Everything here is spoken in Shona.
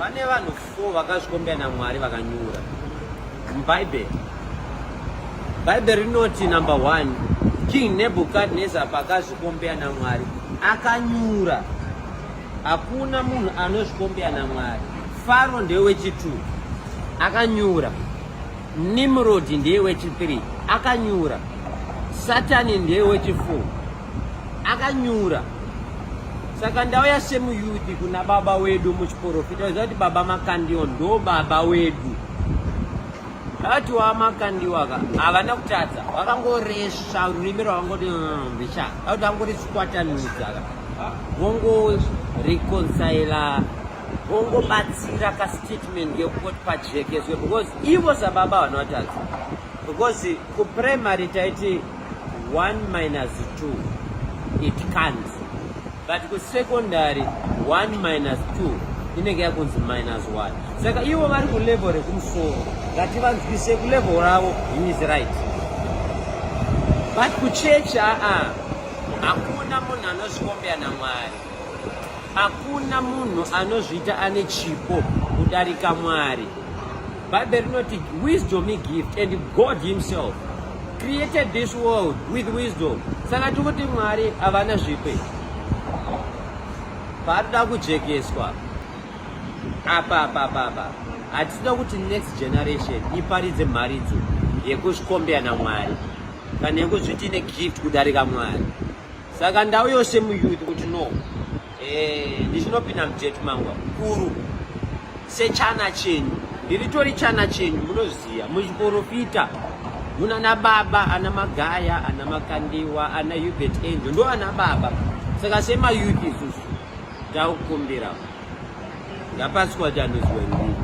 Pane vanhu 4 vakazvikombera naMwari vakanyura mubhaibheri. Bhaibheri rinoti number 1, King Nebuchadnezzar pakazvikombera naMwari akanyura. Hakuna munhu anozvikombera naMwari. Faro ndiye wechi2 akanyura. Nimrod ndiye wechi3 akanyura. Satani ndiye wechi4 akanyura. Saka ndauya semuyuthi kuna baba wedu muchiprofita kuti baba Makandiwa ndo baba wedu. Ati wa Makandiwa havana kutadza, vakangoresva rurimi rwavangoti mbicha, kuti vangoriswatanudza, vongo reconcile, vongobatsira kastatement kekuti pajekeswe, because ivo sababa vanotadza. Because kuprimary taiti 1 minus 2 it can't, but kusecondary 1 minus 2 inenge yakunzi minus 1. Saka ivo vari kulevel rekumusoro, ngativanzwise kulevel ravo, he is right. But kuchechi hakuna munhu anozvikombera naMwari, hakuna munhu anozviita ane chipo kudarika Mwari. Bhaibheri rinoti wisdom he gift, and God himself created this world with wisdom. Saka tikuti Mwari havana zvipe. Parida kujekeswa apa hatisina kuti next generation iparidze mharidzo yekuzvikombera naMwari kana yekuzviti ine gift kudarika Mwari. Saka ndau yose muyuthi kuti no, ndichinopinda mudheti mangu kuru sechana chenyu, ndiritori chana chenyu. Munoziya muchiprofita muna nababa ana Magaya, ana Makandiwa, ana Hubert Angel, ndo ana baba. Saka semayuthi isusu takukombera ngapasi kwatanozwa ndini.